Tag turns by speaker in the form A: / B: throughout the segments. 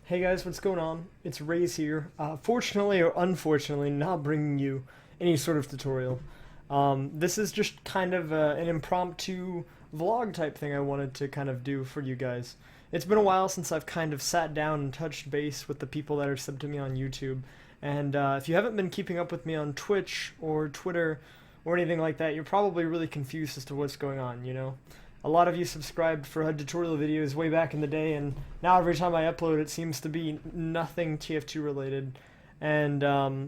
A: Hey guys, what's going on? It's Rays here. Fortunately or unfortunately, not bringing you any sort of tutorial. This is just kind of an impromptu vlog type thing I wanted to kind of do for you guys. It's been a while since I've kind of sat down and touched base with the people that are subbed to me on YouTube. And if you haven't been keeping up with me on Twitch or Twitter or anything like that, you're probably really confused as to what's going on, you know? A lot of you subscribed for HUD tutorial videos way back in the day, and now every time I upload it seems to be nothing TF2 related. And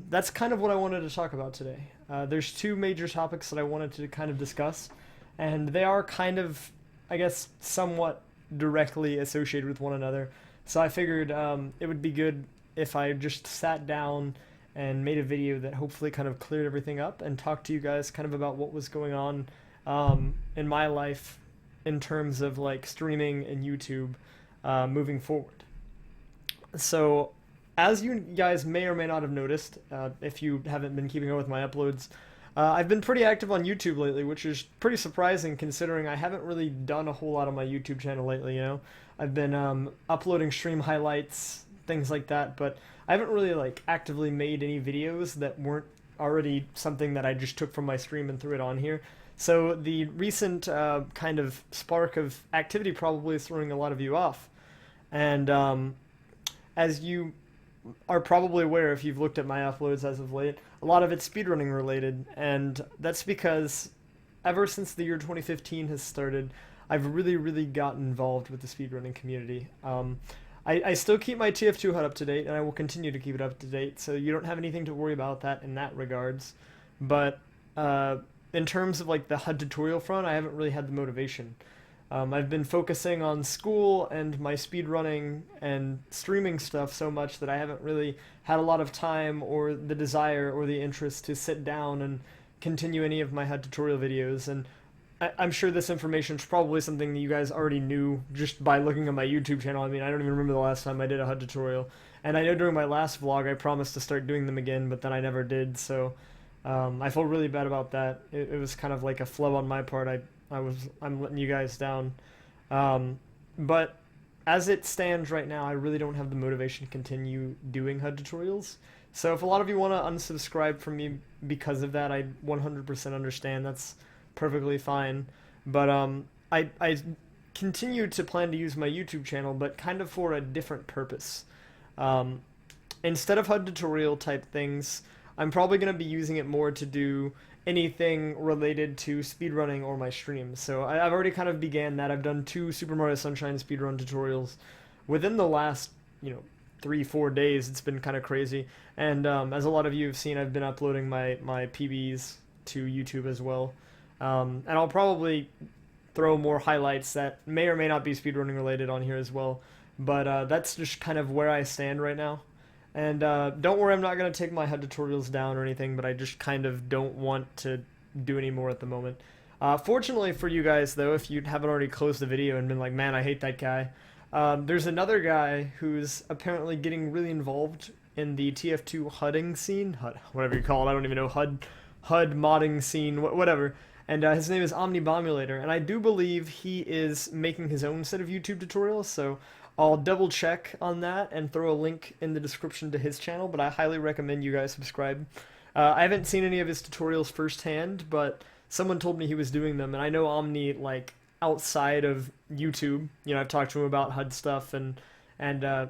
A: that's kind of what I wanted to talk about today. There's two major topics that I wanted to kind of discuss, and they are kind of, I guess, somewhat directly associated with one another. So I figured it would be good if I just sat down and made a video that hopefully kind of cleared everything up and talked to you guys kind of about what was going on in my life in terms of like streaming and YouTube moving forward. So as you guys may or may not have noticed, if you haven't been keeping up with my uploads, I've been pretty active on YouTube lately, which is pretty surprising considering I haven't really done a whole lot on my YouTube channel lately, you know? I've been uploading stream highlights, things like that, but I haven't really like actively made any videos that weren't already something that I just took from my stream and threw it on here. So the recent kind of spark of activity probably is throwing a lot of you off. And as you are probably aware if you've looked at my uploads as of late, a lot of it's speedrunning related. And that's because ever since the year 2015 has started, I've really gotten involved with the speedrunning community. I still keep my TF2 HUD up to date, and I will continue to keep it up to date, so you don't have anything to worry about that in that regards. But in terms of like the HUD tutorial front, I haven't really had the motivation. I've been focusing on school and my speedrunning and streaming stuff so much that I haven't really had a lot of time or the desire or the interest to sit down and continue any of my HUD tutorial videos. And I'm sure this information is probably something that you guys already knew just by looking at my YouTube channel. I mean, I don't even remember the last time I did a HUD tutorial. And I know during my last vlog I promised to start doing them again, but then I never did, so I feel really bad about that. It was kind of like a flub on my part. I'm letting you guys down. But as it stands right now, I really don't have the motivation to continue doing HUD tutorials. So if a lot of you want to unsubscribe from me because of that, I 100% understand. That's perfectly fine. But I continue to plan to use my YouTube channel, but kind of for a different purpose. Instead of HUD tutorial type things, I'm probably going to be using it more to do anything related to speedrunning or my streams. So I've already kind of began that. I've done 2 Super Mario Sunshine speedrun tutorials within the last, 3-4 days. It's been kind of crazy. And as a lot of you have seen, I've been uploading my PBs to YouTube as well. And I'll probably throw more highlights that may or may not be speedrunning related on here as well. But that's just kind of where I stand right now. And don't worry, I'm not going to take my HUD tutorials down or anything, but I just kind of don't want to do any more at the moment. Fortunately for you guys, though, if you haven't already closed the video and been like, man, I hate that guy, there's another guy who's apparently getting really involved in the TF2 HUDing scene, HUD, whatever you call it, I don't even know, HUD modding scene, whatever. And his name is Omni, and I do believe he is making his own set of YouTube tutorials, so I'll double check on that and throw a link in the description to his channel, but I highly recommend you guys subscribe. I haven't seen any of his tutorials firsthand, but someone told me he was doing them, and I know Omni, like, outside of YouTube. I've talked to him about HUD stuff, and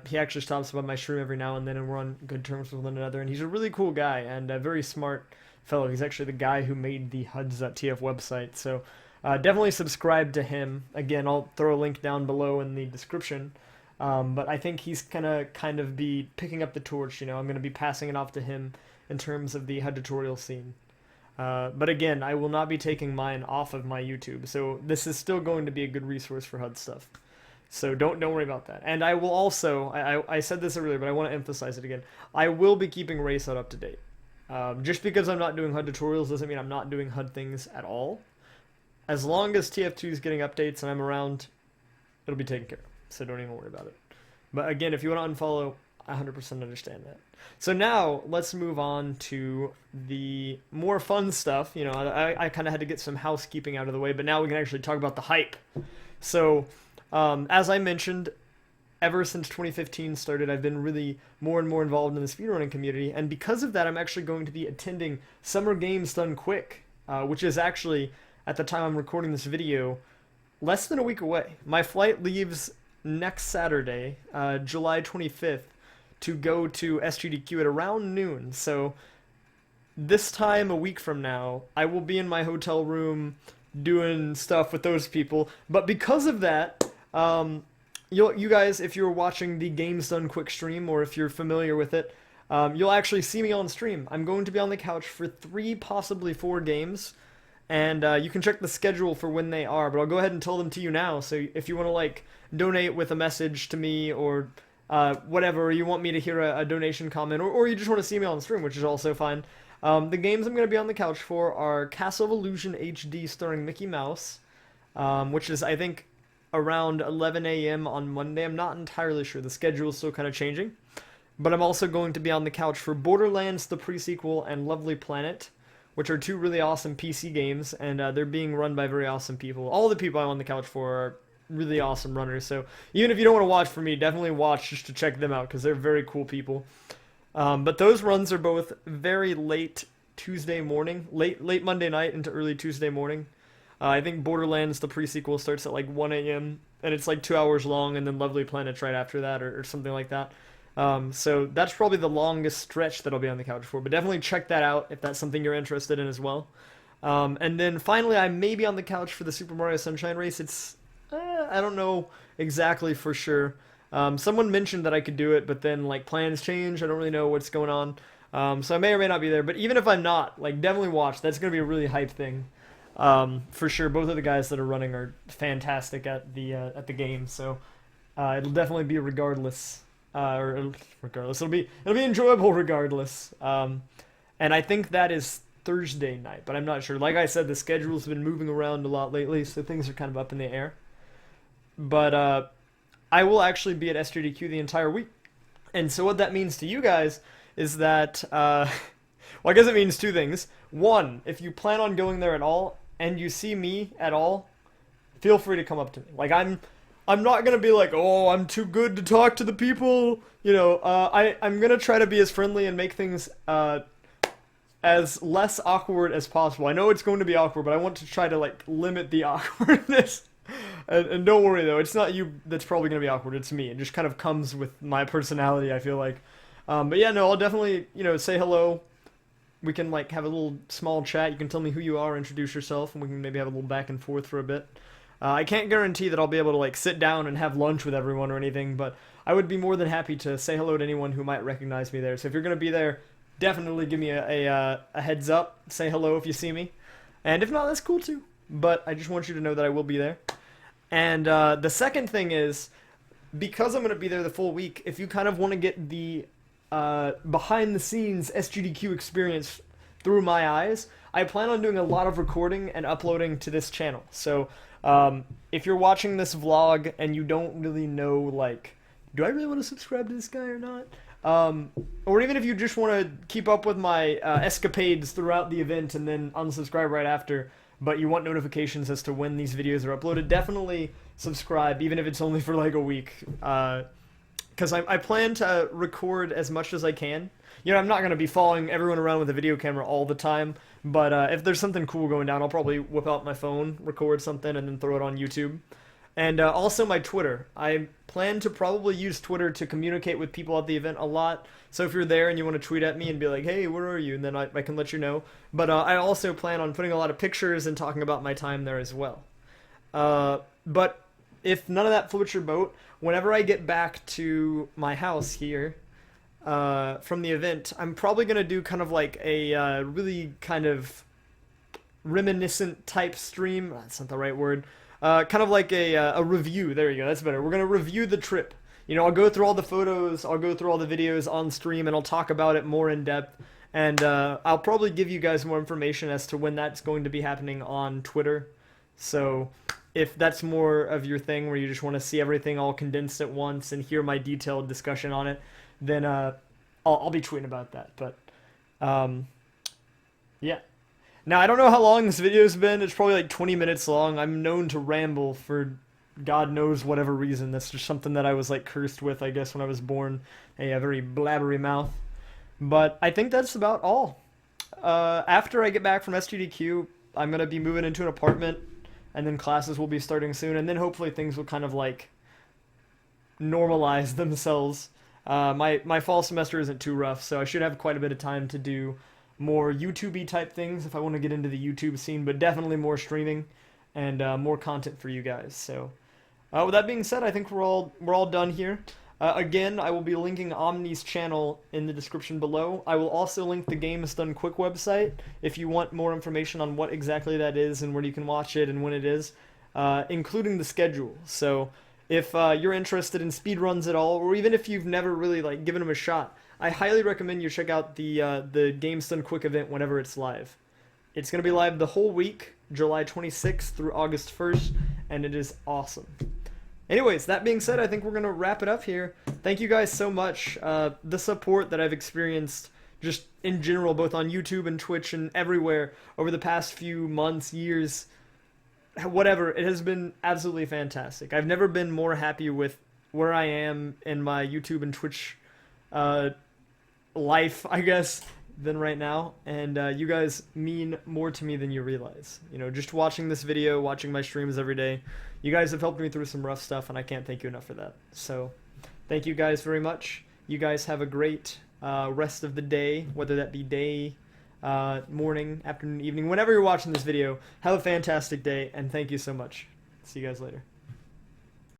A: he actually stops by my stream every now and then, and we're on good terms with one another, and he's a really cool guy, and a very smart fellow. He's actually the guy who made the HUDs.tf website, so definitely subscribe to him. Again, I'll throw a link down below in the description. But I think he's gonna kind of be picking up the torch, I'm gonna be passing it off to him in terms of the HUD tutorial scene. But again, I will not be taking mine off of my YouTube, so this is still going to be a good resource for HUD stuff. So don't worry about that. And I will also, I said this earlier, but I want to emphasize it again, I will be keeping RayShud up to date. Just because I'm not doing HUD tutorials doesn't mean I'm not doing HUD things at all. As long as TF2 is getting updates and I'm around, it'll be taken care of. So don't even worry about it. But again, if you want to unfollow, I 100% understand that. So now, let's move on to the more fun stuff. I kind of had to get some housekeeping out of the way, but now we can actually talk about the hype. So, as I mentioned, ever since 2015 started, I've been really more and more involved in the speedrunning community, and because of that, I'm actually going to be attending Summer Games Done Quick, which is actually, at the time I'm recording this video, less than a week away. My flight leaves next Saturday, July 25th, to go to SGDQ at around noon, so this time a week from now, I will be in my hotel room doing stuff with those people, but because of that, you guys, if you're watching the Games Done Quick stream, or if you're familiar with it, you'll actually see me on stream. I'm going to be on the couch for 3, possibly 4 games, and you can check the schedule for when they are, but I'll go ahead and tell them to you now, so if you want to, like, donate with a message to me, or whatever, or you want me to hear a donation comment, or you just want to see me on stream, which is also fine. The games I'm going to be on the couch for are Castle of Illusion HD starring Mickey Mouse, which is, I think, around 11 a.m. on Monday. I'm not entirely sure. The schedule is still kind of changing. But I'm also going to be on the couch for Borderlands, the pre-sequel, and Lovely Planet, which are 2 really awesome PC games, and they're being run by very awesome people. All the people I'm on the couch for are really awesome runners, so even if you don't want to watch for me, definitely watch just to check them out, because they're very cool people. But those runs are both very late Tuesday morning, late Monday night into early Tuesday morning. I think Borderlands, the pre-sequel, starts at like 1 a.m., and it's like 2 hours long, and then Lovely Planet's right after that, or something like that. So that's probably the longest stretch that I'll be on the couch for, but definitely check that out if that's something you're interested in as well. And then finally, I may be on the couch for the Super Mario Sunshine Race. It's, I don't know exactly for sure. Someone mentioned that I could do it, but then, like, plans change. I don't really know what's going on. So I may or may not be there, but even if I'm not, like, definitely watch. That's going to be a really hype thing. For sure, both of the guys that are running are fantastic at the game, so it'll definitely be regardless. Regardless, it'll be enjoyable regardless. And I think that is Thursday night, but I'm not sure. Like I said, the schedule's been moving around a lot lately, so things are kind of up in the air. But I will actually be at SGDQ the entire week, and so what that means to you guys is that well, I guess it means 2 things. 1, if you plan on going there at all, and you see me at all, feel free to come up to me. Like, I'm not gonna be like, oh, I'm too good to talk to the people, you know. I'm gonna try to be as friendly and make things as less awkward as possible. I know it's going to be awkward, but I want to try to, like, limit the awkwardness. And don't worry, though, it's not you that's probably gonna be awkward, it's me. It just kind of comes with my personality, I feel like. But yeah, no, I'll definitely, you know, say hello. We can, like, have a little small chat. You can tell me who you are, introduce yourself, and we can maybe have a little back and forth for a bit. I can't guarantee that I'll be able to, like, sit down and have lunch with everyone or anything, but I would be more than happy to say hello to anyone who might recognize me there. So if you're going to be there, definitely give me a heads up. Say hello if you see me. And if not, that's cool too. But I just want you to know that I will be there. And the second thing is, because I'm going to be there the full week, if you kind of want to get the behind-the-scenes SGDQ experience through my eyes, I plan on doing a lot of recording and uploading to this channel. So if you're watching this vlog and you don't really know, like, do I really want to subscribe to this guy or not? Or even if you just want to keep up with my escapades throughout the event and then unsubscribe right after, but you want notifications as to when these videos are uploaded, definitely subscribe, even if it's only for like a week. Because I plan to record as much as I can. You know, I'm not going to be following everyone around with a video camera all the time, but if there's something cool going down, I'll probably whip out my phone, record something, and then throw it on YouTube. And also my Twitter. I plan to probably use Twitter to communicate with people at the event a lot. So if you're there and you want to tweet at me and be like, hey, where are you? And then I can let you know. But I also plan on putting a lot of pictures and talking about my time there as well. But if none of that floats your boat, whenever I get back to my house here from the event, I'm probably going to do kind of like a really kind of reminiscent type stream. That's not the right word. Kind of like a review. There you go. That's better. We're going to review the trip. You know, I'll go through all the photos, I'll go through all the videos on stream, and I'll talk about it more in depth. And I'll probably give you guys more information as to when that's going to be happening on Twitter. So if that's more of your thing, where you just want to see everything all condensed at once and hear my detailed discussion on it, then I'll be tweeting about that. But yeah. Now, I don't know how long this video's been. It's probably like 20 minutes long. I'm known to ramble for God knows whatever reason. That's just something that I was like cursed with, I guess, when I was born. A very blabbery mouth. But I think that's about all. After I get back from SGDQ, I'm going to be moving into an apartment, and then classes will be starting soon, and then hopefully things will kind of like normalize themselves. My fall semester isn't too rough, so I should have quite a bit of time to do more YouTube-y type things if I want to get into the YouTube scene, but definitely more streaming and more content for you guys. So, with that being said, I think we're all done here. Again, I will be linking Omni's channel in the description below. I will also link the Games Done Quick website if you want more information on what exactly that is and where you can watch it and when it is, including the schedule. So if you're interested in speedruns at all, or even if you've never really like given them a shot, I highly recommend you check out the Games Done Quick event whenever it's live. It's going to be live the whole week, July 26th through August 1st, and it is awesome. Anyways, that being said, I think we're going to wrap it up here. Thank you guys so much. The support that I've experienced just in general, both on YouTube and Twitch and everywhere over the past few months, years, whatever, it has been absolutely fantastic. I've never been more happy with where I am in my YouTube and Twitch life, I guess, than right now. And you guys mean more to me than you realize. You know, just watching this video, watching my streams every day, you guys have helped me through some rough stuff, and I can't thank you enough for that. So, thank you guys very much. You guys have a great rest of the day, whether that be day, morning, afternoon, evening, whenever you're watching this video. Have a fantastic day, and thank you so much. See you guys later.